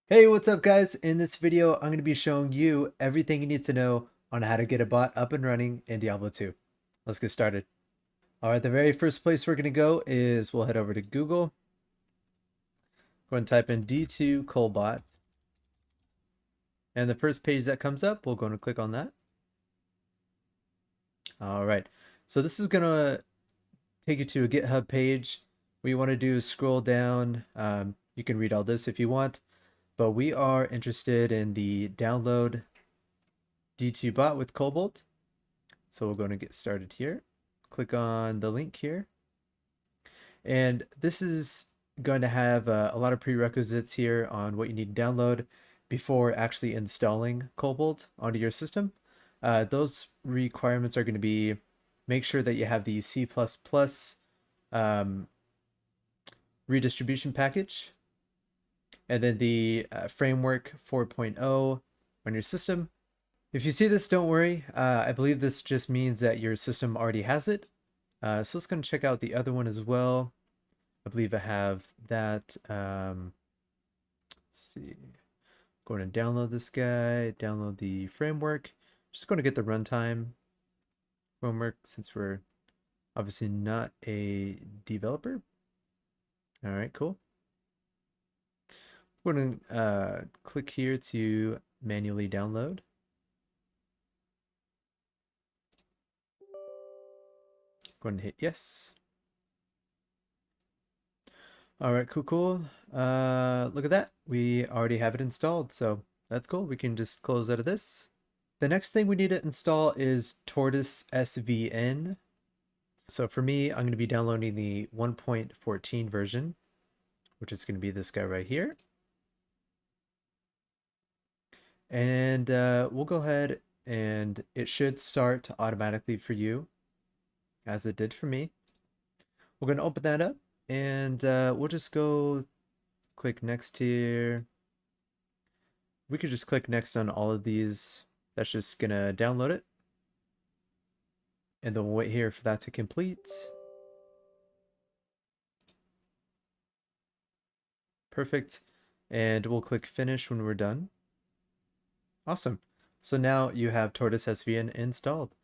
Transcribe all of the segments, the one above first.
Hey, what's up guys? In this video, I'm going to be showing you everything you need to know on how to get a bot up and running in Diablo 2. Let's get started. All right, the very first place we're going to go is we'll head over to Google. Go and type in D2 Kolbot. And the first page that comes up, we'll go and click on that. All right, so this is going to take you to a GitHub page. What you want to do is scroll down. You can read all this if you want, but we are interested in the download D2 bot with Kolbot. So we're going to get started here. Click on the link here. And this is going to have a lot of prerequisites here on what you need to download before actually installing Kolbot onto your system. Those requirements are going to be make sure that you have the C++ redistribution package, and then the framework 4.0 on your system. If you see this, don't worry. I believe this just means that your system already has it. So let's go and check out the other one as well. I believe I have that. Let's see. Going to download this guy, download the framework. Just going to get the runtime framework since we're obviously not a developer. All right, cool. We're going to click here to manually download. Go ahead and hit yes. All right, cool. Look at that. We already have it installed, so that's cool. We can just close out of this. The next thing we need to install is Tortoise SVN. So for me, I'm going to be downloading the 1.14 version, which is going to be this guy right here. And we'll go ahead and it should start automatically for you, as it did for me. We're going to open that up and we'll just go click next here. We could just click next on all of these. That's just going to download it. And then we'll wait here for that to complete. Perfect. And we'll click finish when we're done. Awesome. So now you have Tortoise SVN installed.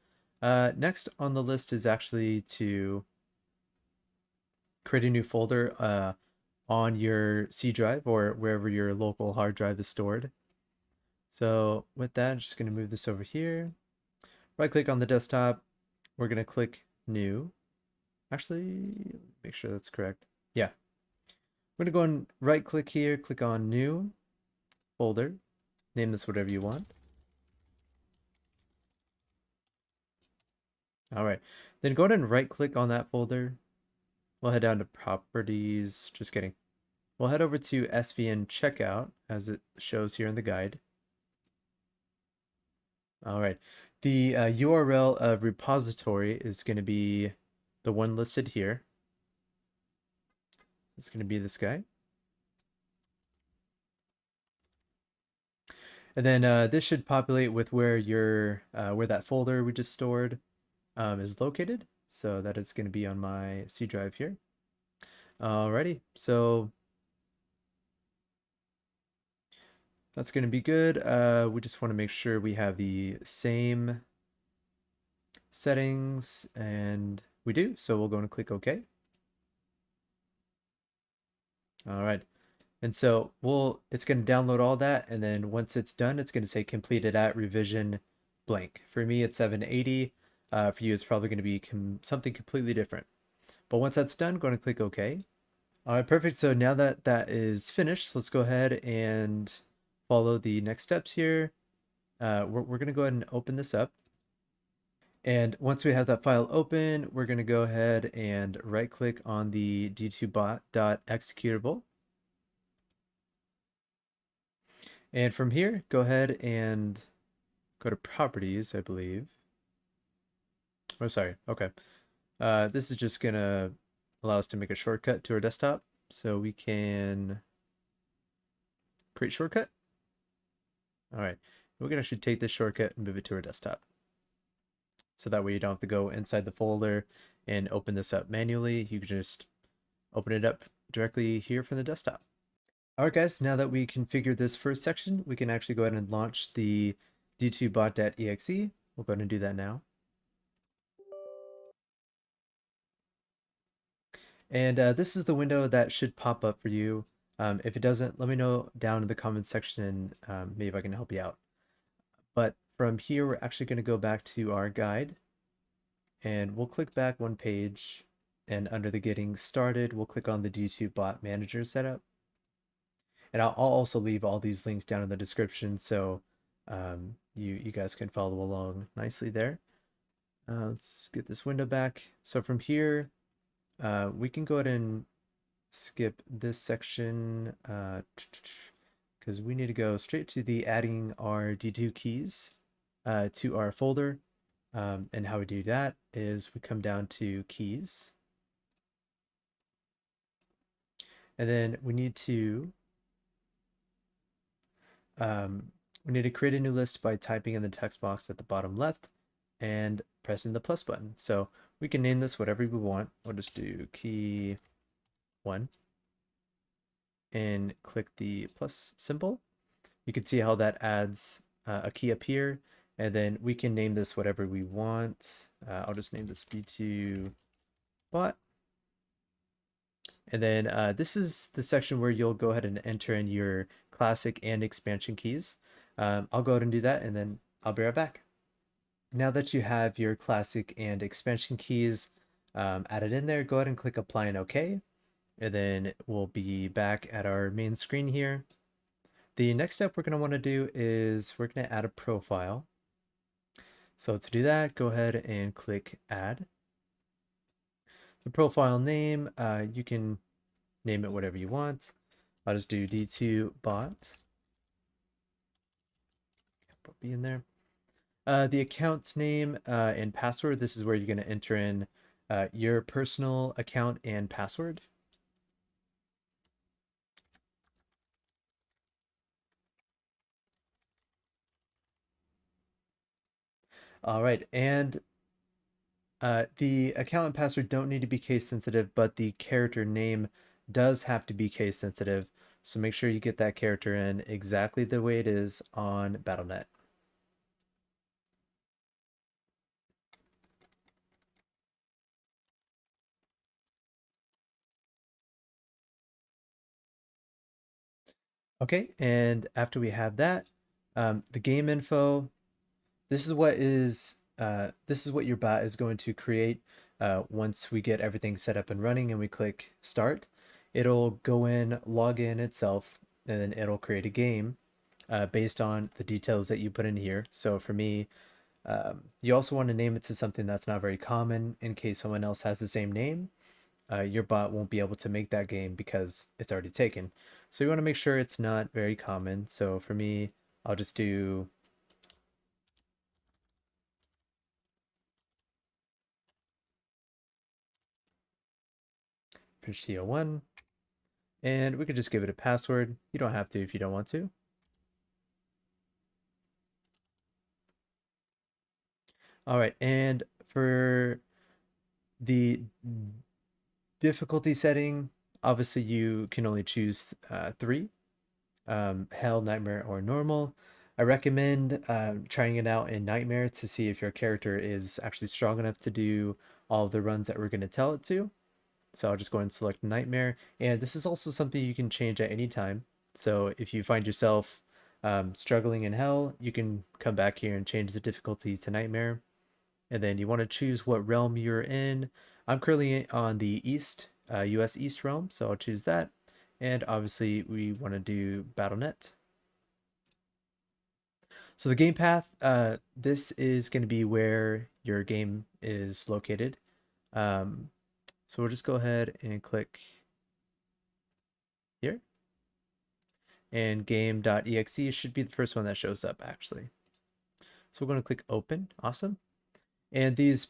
Next on the list is actually to create a new folder on your C drive or wherever your local hard drive is stored. So with that, I'm just going to move this over here. Right click on the desktop. We're going to click new. Actually, make sure that's correct. Yeah. We're going to go and right click here, click on new folder. Name this whatever you want. All right. Then go ahead and right click on that folder. We'll head down to properties. Just kidding. We'll head over to SVN checkout as it shows here in the guide. All right. The URL of repository is going to be the one listed here. It's going to be this guy. And then this should populate with where your where that folder we just stored is located. So that is going to be on my C drive here. Alrighty, so that's going to be good. We just want to make sure we have the same settings, and we do. So we'll go and click OK. All right. And so it's going to download all that, and then once it's done, it's going to say completed at revision blank. For me, it's 780. For you, it's probably going to be something completely different. But once that's done, go and click OK. All right, perfect. So now that that is finished, let's go ahead and follow the next steps here. We're going to go ahead and open this up. And once we have that file open, we're going to go ahead and right click on the d2bot.executable. And from here, go ahead and go to properties, I believe. Oh, sorry. Okay. This is just going to allow us to make a shortcut to our desktop. So we can create shortcut. All right. We can actually take this shortcut and move it to our desktop. So that way you don't have to go inside the folder and open this up manually. You can just open it up directly here from the desktop. Alright guys, now that we configured this first section, we can actually go ahead and launch the d2bot.exe. We'll go ahead and do that now. And this is the window that should pop up for you. If it doesn't, let me know down in the comments section and maybe I can help you out. But from here, we're actually going to go back to our guide and we'll click back one page, and under the getting started, we'll click on the D2 bot manager setup. And I'll also leave all these links down in the description so you guys can follow along nicely there. Let's get this window back. So from here, we can go ahead and skip this section because we need to go straight to the adding our D2 keys to our folder. And how we do that is we come down to keys. And then we need to create a new list by typing in the text box at the bottom left and pressing the plus button. So we can name this whatever we want. We'll just do key 1 and click the plus symbol. You can see how that adds a key up here, and then we can name this whatever we want. I'll just name this D2 bot. And then this is the section where you'll go ahead and enter in your classic and expansion keys. I'll go ahead and do that, and then I'll be right back. Now that you have your classic and expansion keys added in there, go ahead and click apply and OK. And then we'll be back at our main screen here. The next step we're going to want to do is we're going to add a profile. So to do that, go ahead and click add. The profile name, you can name it whatever you want. I'll just do D2 bot. Put B in there. The account name and password, this is where you're going to enter in your personal account and password. All right, and the account and password don't need to be case sensitive, but the character name does have to be case sensitive. So make sure you get that character in exactly the way it is on Battle.net. Okay, and after we have that, the game info, this is what your bot is going to create once we get everything set up and running and we click start. It'll go in, log in itself, and then it'll create a game based on the details that you put in here. So for me, you also want to name it to something that's not very common in case someone else has the same name. Your bot won't be able to make that game because it's already taken. So you want to make sure it's not very common. So for me, I'll just do PTO1, and we could just give it a password. You don't have to if you don't want to. All right, and for the difficulty setting, obviously you can only choose 3, Hell, Nightmare, or Normal. I recommend trying it out in Nightmare to see if your character is actually strong enough to do all of the runs that we're going to tell it to. So I'll just go and select Nightmare. And this is also something you can change at any time. So if you find yourself struggling in Hell, you can come back here and change the difficulty to Nightmare. And then you want to choose what realm you're in. I'm currently on the East, US East realm, so I'll choose that. And obviously we want to do Battle.net. So the game path, this is going to be where your game is located. So we'll just go ahead and click here. And game.exe should be the first one that shows up actually. So we're going to click open. Awesome. And these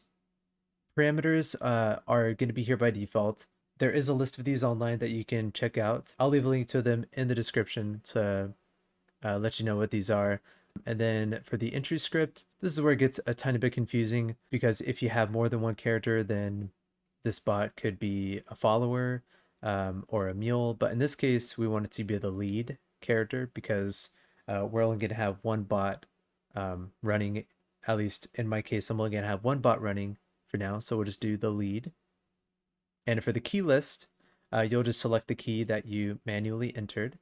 parameters are going to be here by default. There is a list of these online that you can check out. I'll leave a link to them in the description to let you know what these are. And then for the entry script, this is where it gets a tiny bit confusing because if you have more than one character, then this bot could be a follower. or a mule, but in this case, we want it to be the lead character because we're only going to have one bot running. At least in my case, I'm only going to have one bot running for now, so we'll just do the lead. And for the key list, you'll just select the key that you manually entered.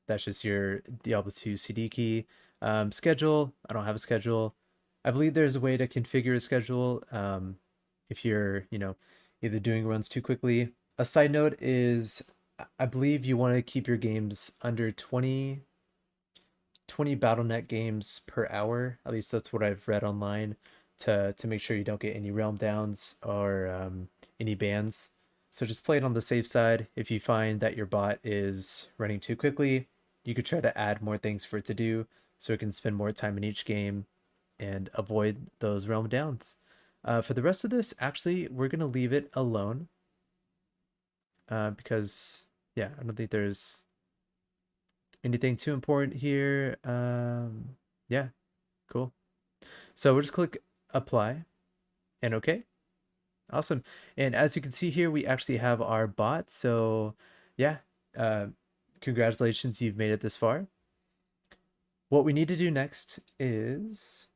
That's just your Diablo 2 CD key. Schedule, I don't have a schedule. I believe there's a way to configure a schedule if you're, either doing runs too quickly. A side note is I believe you want to keep your games under 20 BattleNet games per hour. At least that's what I've read online to make sure you don't get any realm downs or any bans. So just play it on the safe side. If you find that your bot is running too quickly, you could try to add more things for it to do so it can spend more time in each game and avoid those realm downs. For the rest of this, actually, we're going to leave it alone because, yeah, I don't think there's anything too important here. Yeah, cool. So we'll just click apply and okay. Awesome. And as you can see here, we actually have our bot. So yeah, congratulations, you've made it this far. What we need to do next is,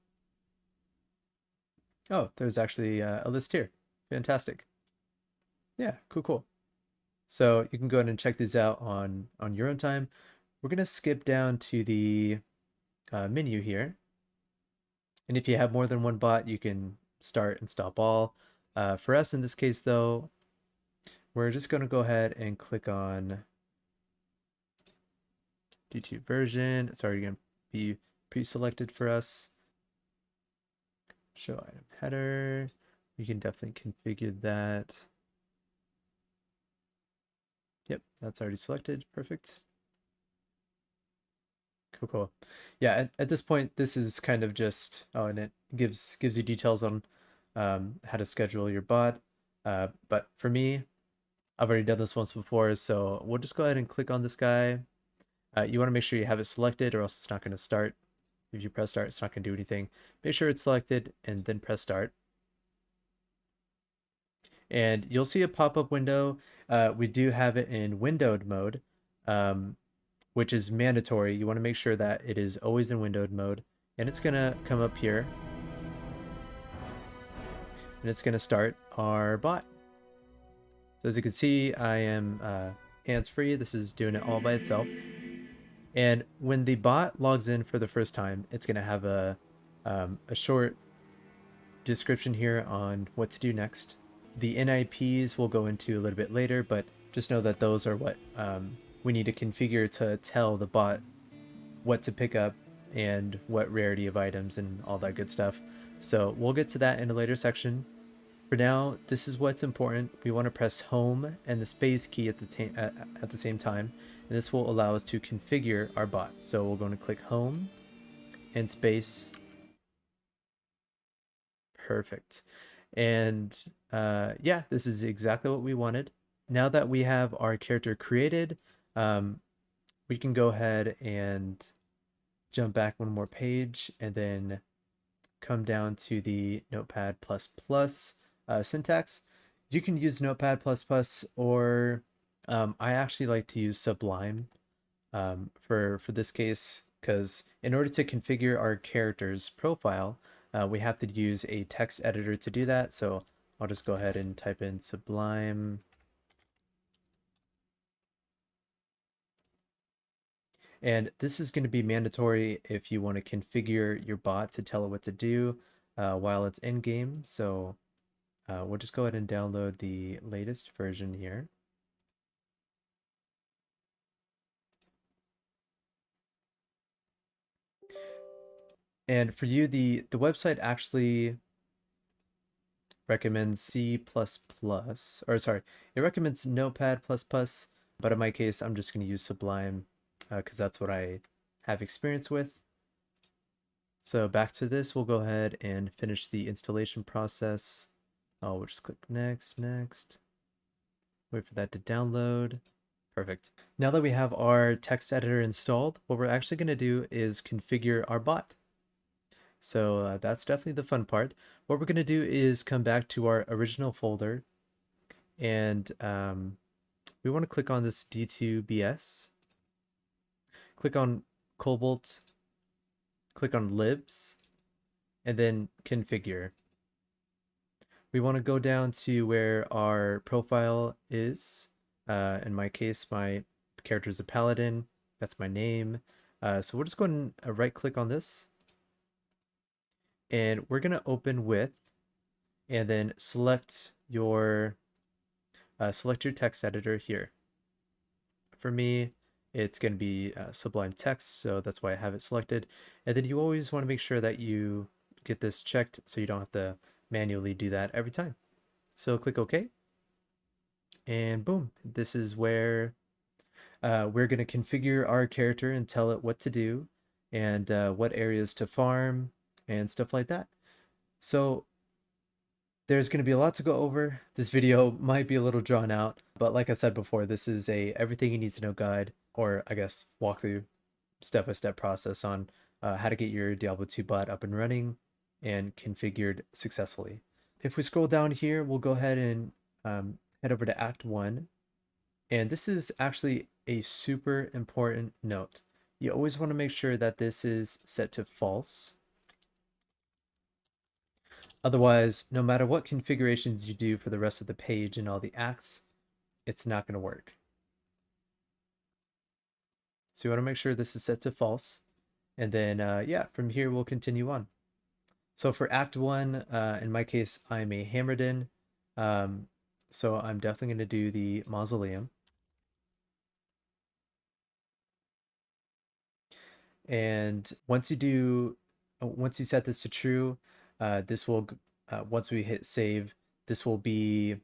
oh, there's actually a list here. Fantastic. Yeah, cool. So you can go ahead and check these out on your own time. We're going to skip down to the menu here. And if you have more than one bot, you can start and stop all. For us in this case, though, we're just going to go ahead and click on YouTube version. It's already going to be pre-selected for us. Show item header. We can definitely configure that. Yep, that's already selected. Perfect. Cool. Yeah, at this point, this is kind of just, oh, and it gives you details on how to schedule your bot. But for me, I've already done this once before, so we'll just go ahead and click on this guy. You want to make sure you have it selected or else it's not going to start. If you press start, it's not going to do anything. Make sure it's selected and then press start. And you'll see a pop-up window. We do have it in windowed mode, which is mandatory. You want to make sure that it is always in windowed mode. And it's going to come up here. And it's going to start our bot. So as you can see, I am hands-free. This is doing it all by itself. And when the bot logs in for the first time, it's going to have a short description here on what to do next. The NIPs we'll go into a little bit later, but just know that those are what we need to configure to tell the bot what to pick up and what rarity of items and all that good stuff. So we'll get to that in a later section. For now, this is what's important. We want to press home and the space key at the same time, and this will allow us to configure our bot. So we're going to click home and space. Perfect. And yeah, this is exactly what we wanted. Now that we have our character created, we can go ahead and jump back one more page and then come down to the Notepad++ syntax. You can use Notepad++ or I actually like to use Sublime for this case, because in order to configure our character's profile, we have to use a text editor to do that. So I'll just go ahead and type in Sublime. And this is going to be mandatory if you want to configure your bot to tell it what to do while it's in game. So we'll just go ahead and download the latest version here. And for you, the website actually recommends C++, or sorry, it recommends Notepad++, but in my case, I'm just going to use Sublime because that's what I have experience with. So back to this, we'll go ahead and finish the installation process. We'll just click next. Wait for that to download. Perfect. Now that we have our text editor installed, what we're actually going to do is configure our bot. So that's definitely the fun part. What we're going to do is come back to our original folder and we want to click on this D2BS, click on Kolbot, click on libs, and then configure. We want to go down to where our profile is. In my case, my character is a paladin. That's my name. So we'll just go ahead and right click on this. And we're going to open with, and then select your text editor here. For me, it's going to be Sublime Text, so that's why I have it selected. And then you always want to make sure that you get this checked so you don't have to manually do that every time. So click OK. And boom, this is where we're going to configure our character and tell it what to do and what areas to farm and stuff like that. So there's going to be a lot to go over. This video might be a little drawn out, but like I said before, this is a everything you need to know guide, or I guess walkthrough, step-by-step process on how to get your Diablo 2 bot up and running and configured successfully. If we scroll down here, we'll go ahead and head over to Act 1. And this is actually a super important note. You always want to make sure that this is set to false. Otherwise, no matter what configurations you do for the rest of the page and all the acts, it's not going to work. So you want to make sure this is set to false. And then, yeah, from here we'll continue on. So for Act 1, in my case, I'm a Hammerdin. So I'm definitely going to do the Mausoleum. And once you set this to true, this will, once we hit save, this will be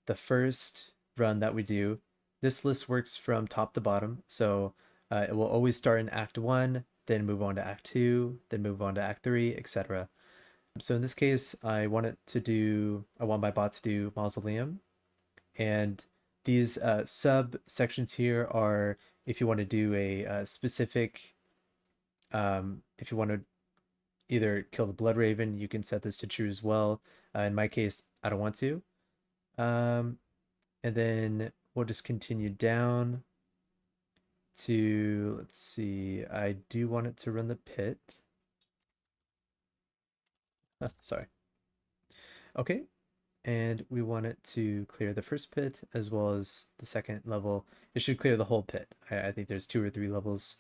the first run that we do. This list works from top to bottom, so it will always start in Act 1, then move on to Act 2, then move on to Act 3, etc. So in this case, I want my bot to do Mausoleum, and these sub sections here are if you want to do a specific, if you want to either kill the Blood Raven, you can set this to true as well. In my case, I don't want to. And then we'll just continue down to, let's see, I do want it to run the pit. Sorry. Okay, and we want it to clear the first pit as well as the second level. It should clear the whole pit. I think there's 2 or 3 levels.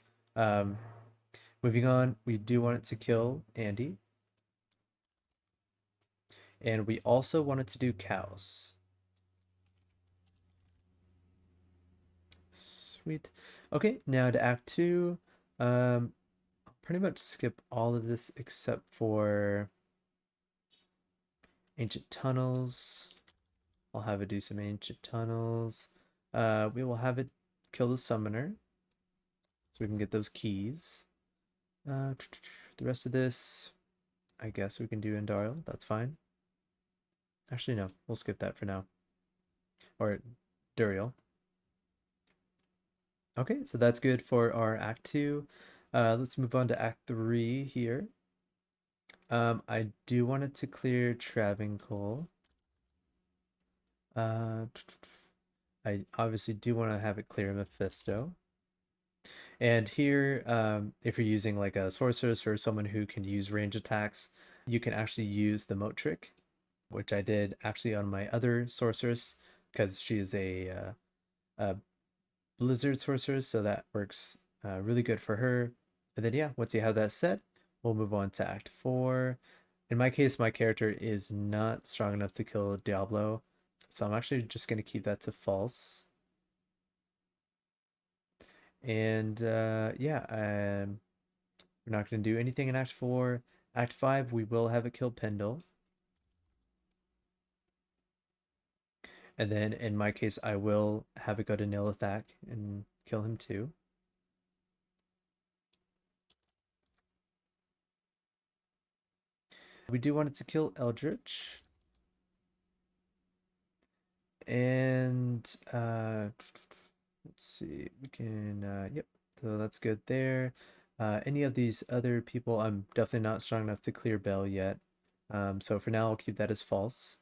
Moving on, we do want it to kill Andy. And we also want it to do cows. Sweet. Okay, now to Act 2. I'll pretty much skip all of this except for Ancient Tunnels. I'll have it do some Ancient Tunnels. We will have it kill the Summoner so we can get those keys. The rest of this, I guess we can do Indariel. That's fine. Actually, no. We'll skip that for now. Or Duriel. Okay, so that's good for our Act 2. Let's move on to Act 3 here. I do want it to clear Travancore. I obviously do want to have it clear Mephisto. And here, if you're using like a sorceress or someone who can use range attacks, you can actually use the moat trick, which I did actually on my other sorceress because she is a blizzard sorceress, so that works really good for her. And then yeah, once you have that set, we'll move on to Act 4. In my case, my character is not strong enough to kill Diablo, so I'm actually just going to keep that to false. And yeah, we're not going to do anything in Act 4. Act 5, we will have it kill Pendle. And then in my case, I will have it go to Nilithak and kill him too. We do want it to kill Eldritch. And let's see, we can, yep, so that's good there. Any of these other people, I'm definitely not strong enough to clear Bell yet. So for now, I'll keep that as false.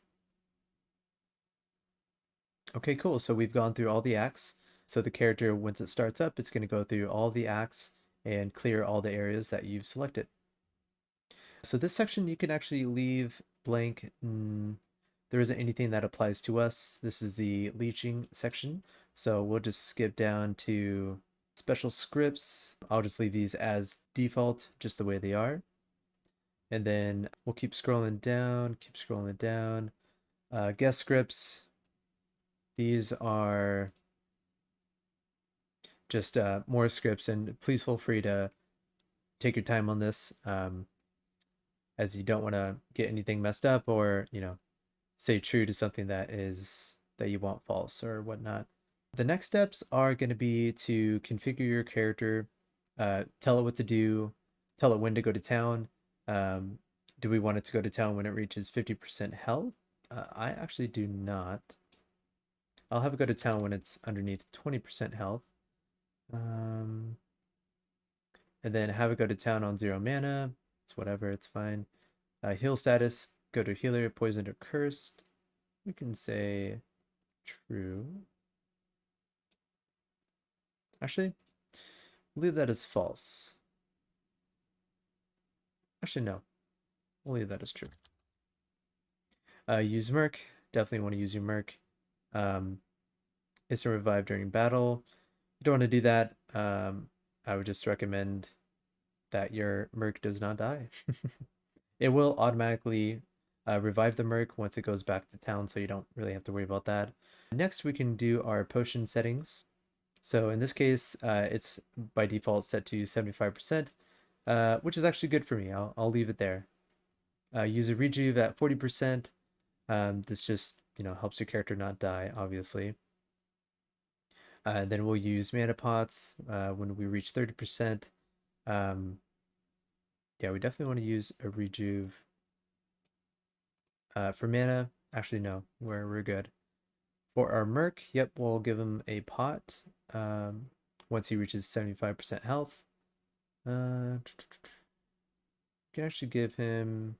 Okay, cool. So we've gone through all the acts. So the character, once it starts up, it's going to go through all the acts and clear all the areas that you've selected. So this section you can actually leave blank. There isn't anything that applies to us. This is the leeching section. So we'll just skip down to special scripts. I'll just leave these as default, just the way they are. And then we'll keep scrolling down, guest scripts. These are just more scripts, and please feel free to take your time on this, as you don't want to get anything messed up or, say true to something that you want false or whatnot. The next steps are going to be to configure your character, tell it what to do, tell it when to go to town. Do we want it to go to town when it reaches 50% health? I actually do not. I'll have it go to town when it's underneath 20% health. And then have it go to town on 0 mana. It's whatever, it's fine. Heal status, go to healer, poisoned or cursed. We can say true. Actually, leave that as false. Actually, no. We'll leave that as true. Use Merc. Definitely want to use your Merc. Instant revive during battle. You don't want to do that. I would just recommend that your Merc does not die. It will automatically revive the Merc once it goes back to town, so you don't really have to worry about that. Next, we can do our potion settings. So in this case, it's by default set to 75%, which is actually good for me. I'll leave it there. Use a rejuve at 40%. This just, helps your character not die, obviously. Then we'll use mana pots when we reach 30%. Yeah, we definitely want to use a rejuve. For mana, actually no, we're good. For our Merc, yep, we'll give him a pot once he reaches 75% health. We can actually give him,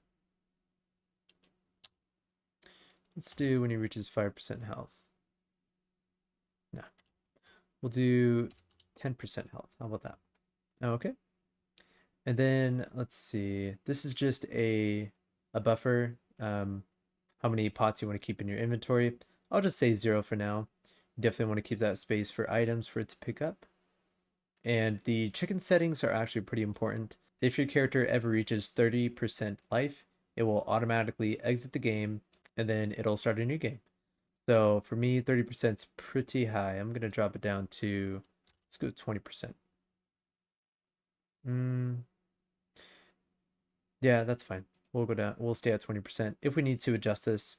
let's do when he reaches 5% health. No, we'll do 10% health. How about that? Okay. And then let's see. This is just a buffer. How many pots you want to keep in your inventory. I'll just say 0 for now. You definitely want to keep that space for items for it to pick up. And the chicken settings are actually pretty important. If your character ever reaches 30% life, it will automatically exit the game and then it'll start a new game. So for me, 30% is pretty high. I'm going to drop it down to, let's go 20%. Yeah, that's fine. We'll go down, we'll stay at 20%. If we need to adjust this,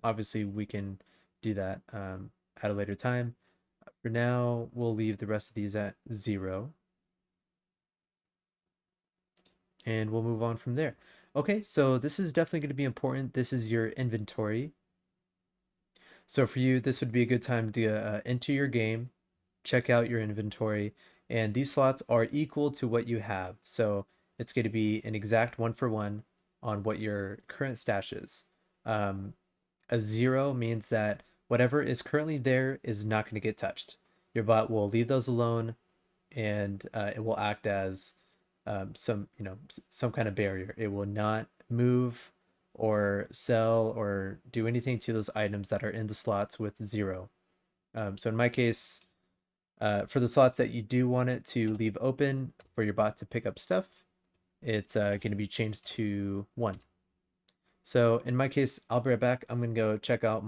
obviously we can do that at a later time. For now, we'll leave the rest of these at 0. And we'll move on from there. Okay, so this is definitely going to be important. This is your inventory. So for you, this would be a good time to enter your game, check out your inventory, and these slots are equal to what you have. So it's going to be an exact 1-for-1 on what your current stash is. A 0 means that whatever is currently there is not going to get touched. Your bot will leave those alone, and it will act as some kind of barrier. It will not move or sell or do anything to those items that are in the slots with 0. So in my case, for the slots that you do want it to leave open for your bot to pick up stuff, it's going to be changed to 1. So in my case, I'll be right back. I'm going to go check out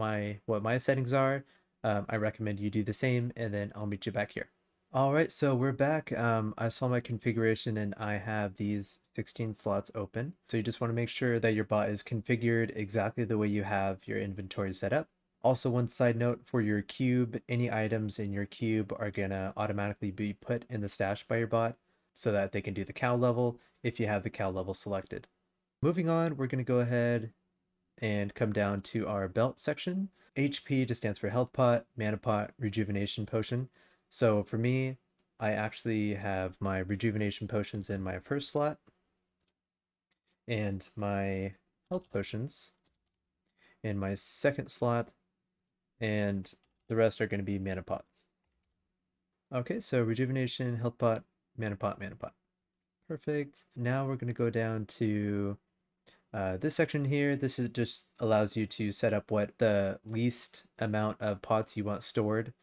what my settings are. I recommend you do the same, and then I'll meet you back here. All right, so we're back. I saw my configuration and I have these 16 slots open. So you just want to make sure that your bot is configured exactly the way you have your inventory set up. Also, one side note for your cube, any items in your cube are gonna automatically be put in the stash by your bot so that they can do the cow level if you have the cow level selected. Moving on, we're gonna go ahead and come down to our belt section. HP just stands for health pot, mana pot, rejuvenation potion. So for me, I actually have my rejuvenation potions in my first slot and my health potions in my second slot, and The rest are going to be mana pots. Okay, so rejuvenation, health pot, mana pot, mana pot. Perfect. Now we're going to go down to this section here. This is just allows you to set up what the least amount of pots you want stored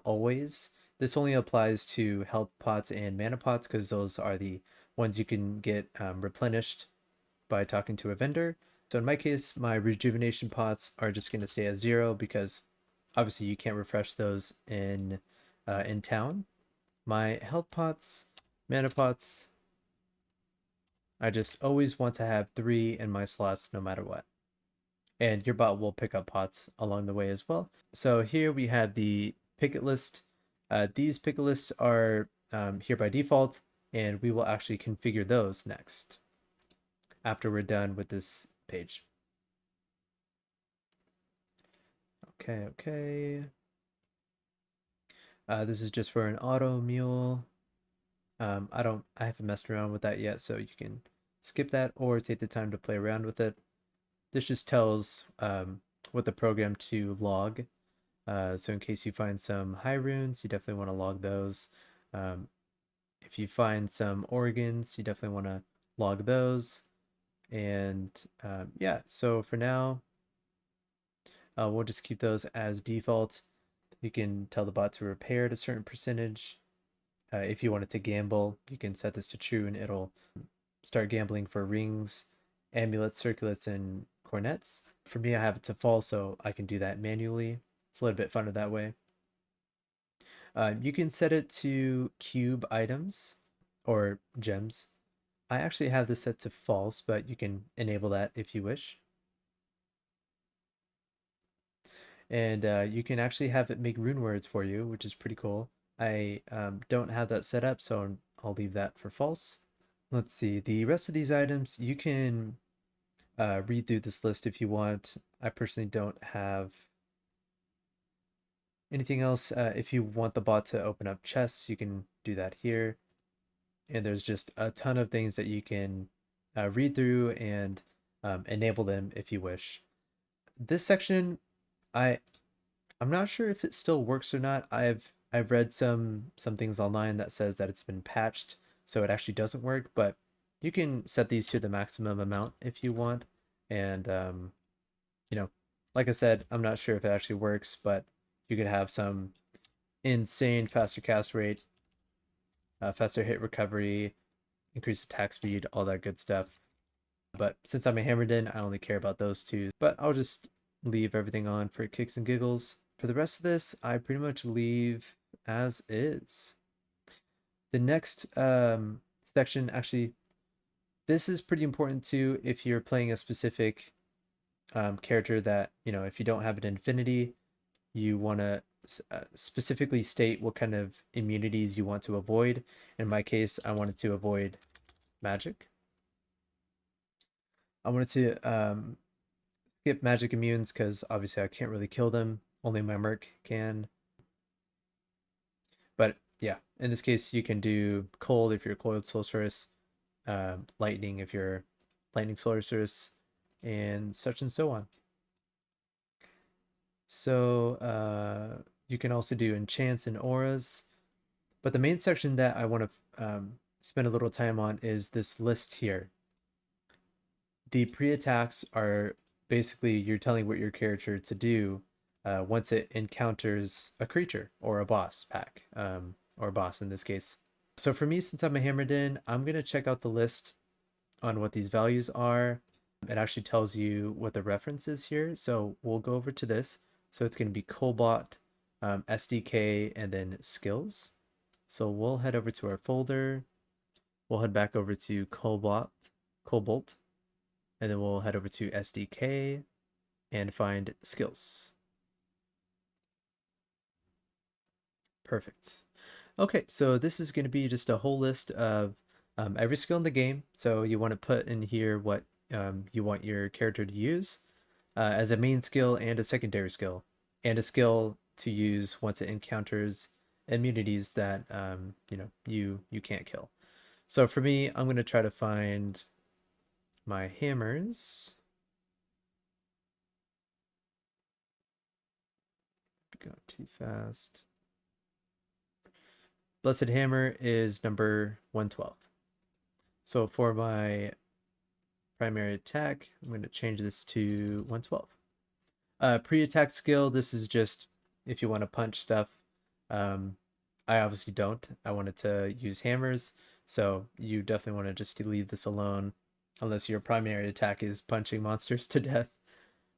always. This only applies to health pots and mana pots because those are the ones you can get replenished by talking to a vendor. So in my case, my rejuvenation pots are just going to stay at 0 because obviously you can't refresh those in town. My health pots, mana pots, I just always want to have 3 in my slots no matter what. And your bot will pick up pots along the way as well. So here we have the Pickit list. These Pickit lists are here by default, and we will actually configure those next after we're done with this page. Okay. This is just for an auto mule. I haven't messed around with that yet, so you can skip that or take the time to play around with it. This just tells what the program to log. So in case you find some high runes, you definitely want to log those. If you find some organs, you definitely want to log those. And yeah, so for now, we'll just keep those as default. You can tell the bot to repair at a certain percentage. If you want it to gamble, you can set this to true and it'll start gambling for rings, amulets, circlets, and cornets. For me, I have it to false, so I can do that manually. It's a little bit funner that way. You can set it to cube items or gems. I actually have this set to false, but you can enable that if you wish. And you can actually have it make rune words for you, which is pretty cool. I don't have that set up, so I'll leave that for false. Let's see, the rest of these items, you can read through this list if you want. I personally don't have anything else. If you want the bot to open up chests, you can do that here. And there's just a ton of things that you can read through and enable them if you wish. This section, I'm not sure if it still works or not. I've read some things online that says that it's been patched, so it actually doesn't work, but you can set these to the maximum amount if you want. And you know, like I said, I'm not sure if it actually works, but you could have some insane faster cast rate, faster hit recovery, increased attack speed, all that good stuff. But since I'm a hammered in, I only care about those two. But I'll just leave everything on for kicks and giggles. For the rest of this, I pretty much leave as is. The next section, actually, this is pretty important too if you're playing a specific character that, if you don't have an infinity, you want to specifically state what kind of immunities you want to avoid. In my case, I wanted to avoid magic. I wanted to skip magic immunes because obviously I can't really kill them. Only my merc can. But yeah, in this case, you can do cold if you're coiled sorceress, lightning if you're lightning sorceress, and such and so on. So you can also do enchants and auras. But the main section that I want to spend a little time on is this list here. The pre-attacks are basically you're telling what your character to do once it encounters a creature or a boss pack, or a boss in this case. So for me, since I'm a hammered in, I'm going to check out the list on what these values are. It actually tells you what the reference is here. So we'll go over to this. So it's going to be Kolbot, SDK, and then skills. So we'll head over to our folder. We'll head back over to Kolbot, and then we'll head over to SDK and find skills. Perfect. Okay, so this is going to be just a whole list of every skill in the game. So you want to put in here what you want your character to use as a main skill and a secondary skill, and a skill to use once it encounters immunities that you can't kill. So for me, I'm going to try to find my hammers. Go too fast. Blessed Hammer is number 112. So for my primary attack, I'm going to change this to 112. Pre-attack skill, this is just if you want to punch stuff. I obviously don't. I wanted to use hammers, so you definitely want to just leave this alone unless your primary attack is punching monsters to death,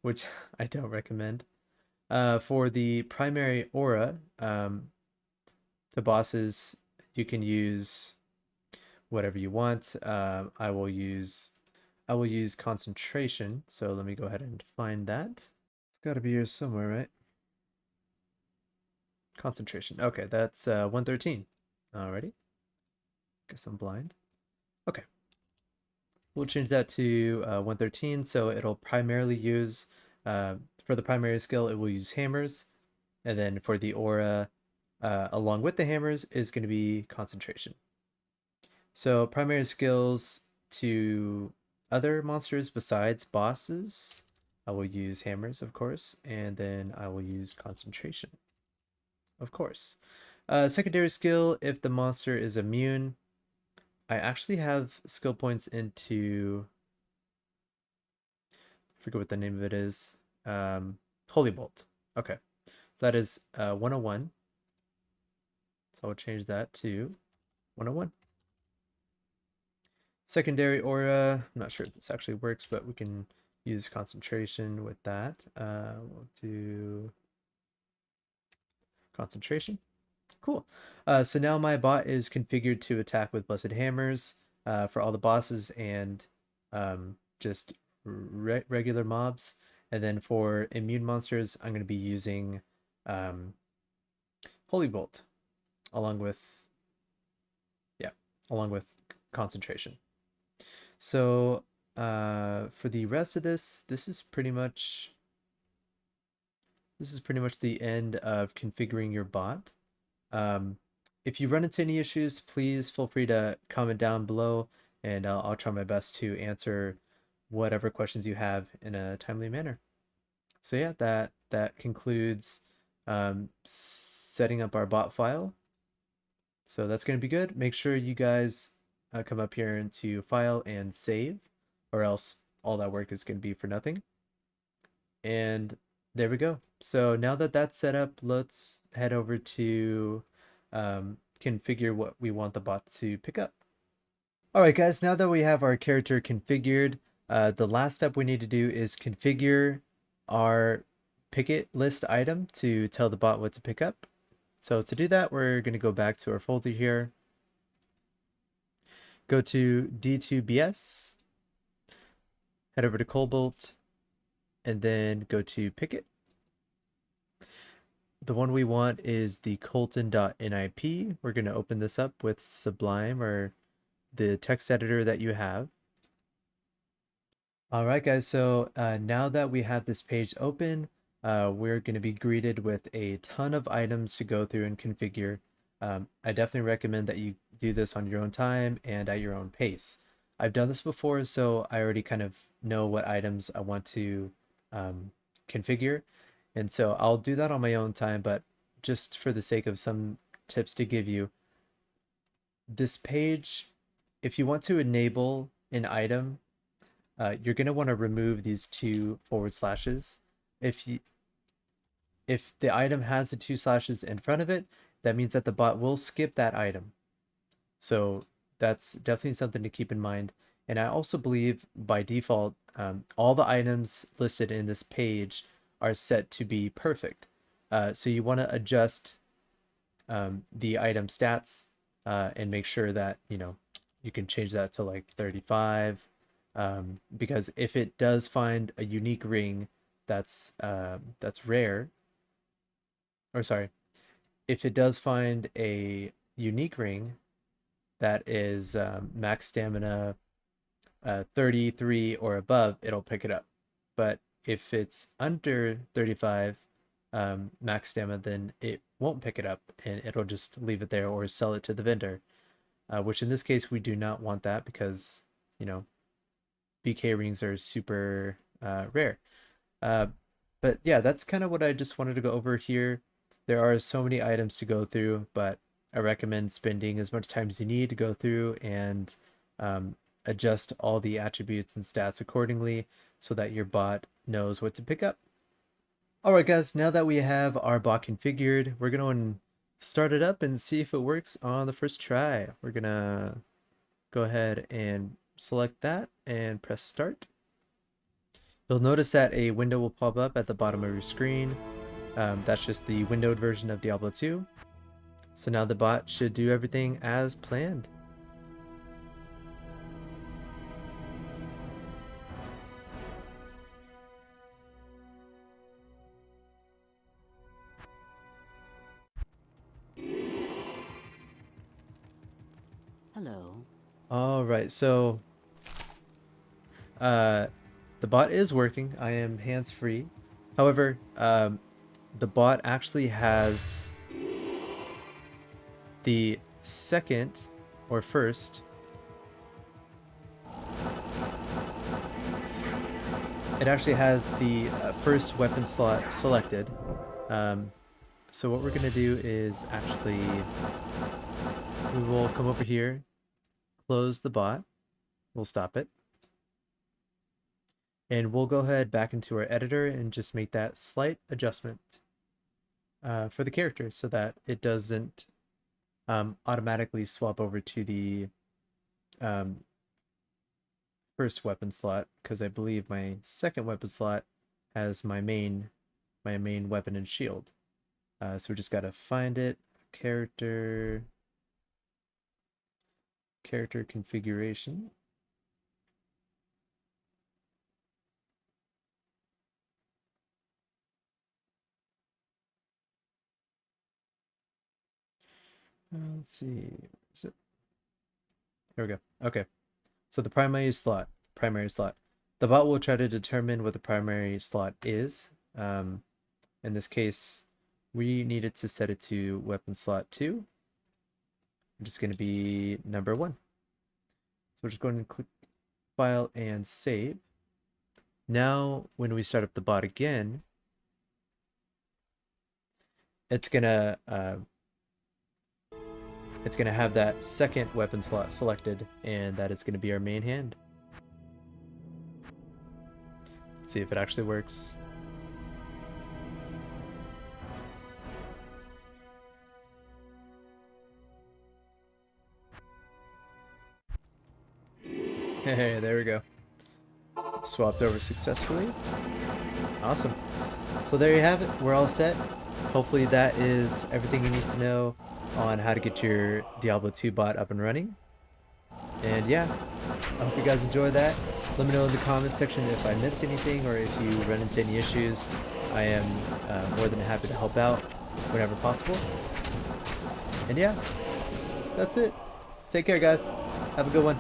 which I don't recommend. For the primary aura, to bosses, you can use whatever you want. I will use concentration. So let me go ahead and find that. It's got to be here somewhere, right? Concentration. Okay, that's 113. Alrighty. Guess I'm blind. Okay. We'll change that to 113, so it'll primarily use, for the primary skill, it will use hammers. And then for the aura, along with the hammers, is going to be concentration. So primary skills to other monsters besides bosses, I will use hammers, of course, and then I will use concentration, of course. Secondary skill, if the monster is immune, I actually have skill points into, I forget what the name of it is, Holy Bolt. Okay, so that is 101. So I'll change that to 101. Secondary aura, I'm not sure if this actually works, but we can use concentration with that. We'll do concentration. Cool. So now my bot is configured to attack with Blessed Hammers for all the bosses and just regular mobs. And then for immune monsters, I'm going to be using Holy Bolt along with concentration. So for the rest of this is pretty much the end of configuring your bot. If you run into any issues, please feel free to comment down below, and I'll try my best to answer whatever questions you have in a timely manner. So yeah, that concludes setting up our bot file. So that's going to be good. Make sure you guys come up here into file and save, or else all that work is going to be for nothing. And there we go. So now that that's set up, let's head over to configure what we want the bot to pick up. All right, guys, now that we have our character configured, the last step we need to do is configure our Pickit list item to tell the bot what to pick up. So to do that, we're going to go back to our folder here. Go to D2BS, head over to Kolbot, and then go to Pickit. The one we want is the colton.nip. We're going to open this up with Sublime or the text editor that you have. All right, guys, so now that we have this page open, we're going to be greeted with a ton of items to go through and configure. I definitely recommend that you do this on your own time and at your own pace. I've done this before, so I already kind of know what items I want to configure. And so I'll do that on my own time, but just for the sake of some tips to give you, this page, if you want to enable an item, you're going to want to remove these 2 forward slashes. If the item has the 2 slashes in front of it, that means that the bot will skip that item. So that's definitely something to keep in mind. And I also believe by default, all the items listed in this page are set to be perfect. So you want to adjust the item stats and make sure that, you can change that to like 35. Because if it does find a unique ring that's rare, or sorry, if it does find a unique ring that is max stamina 33 or above, it'll pick it up. But if it's under 35 max stamina, then it won't pick it up and it'll just leave it there or sell it to the vendor, which in this case we do not want that because BK rings are super rare. But yeah, that's kind of what I just wanted to go over here. There are so many items to go through, but I recommend spending as much time as you need to go through and um, adjust all the attributes and stats accordingly so that your bot knows what to pick up. Alright guys, now that we have our bot configured, we're going to start it up and see if it works on the first try. We're going to go ahead and select that and press start. You'll notice that a window will pop up at the bottom of your screen. That's just the windowed version of Diablo 2. So now the bot should do everything as planned. Hello. Alright, so the bot is working. I am hands-free. However, the bot actually has the second or first it actually has the first weapon slot selected. So what we're gonna do is actually we will come over here, close the bot, we'll stop it, and we'll go ahead back into our editor and just make that slight adjustment for the character so that it doesn't automatically swap over to the first weapon slot, because I believe my second weapon slot has my main weapon and shield. So we just gotta find it, character configuration. Let's see. Is it? There we go. Okay. So the primary slot. The bot will try to determine what the primary slot is. In this case, we needed to set it to weapon slot 2, which is going to be number 1. So we're just going to click File and Save. Now, when we start up the bot again, it's gonna have that second weapon slot selected, and that is going to be our main hand. Let's see if it actually works. Hey, there we go. Swapped over successfully. Awesome. So there you have it. We're all set. Hopefully that is everything you need to know on how to get your Diablo 2 bot up and running. And yeah, I hope you guys enjoy that. Let me know in the comment section if I missed anything or if you run into any issues. I am more than happy to help out whenever possible. And yeah, that's it. Take care, guys. Have a good one.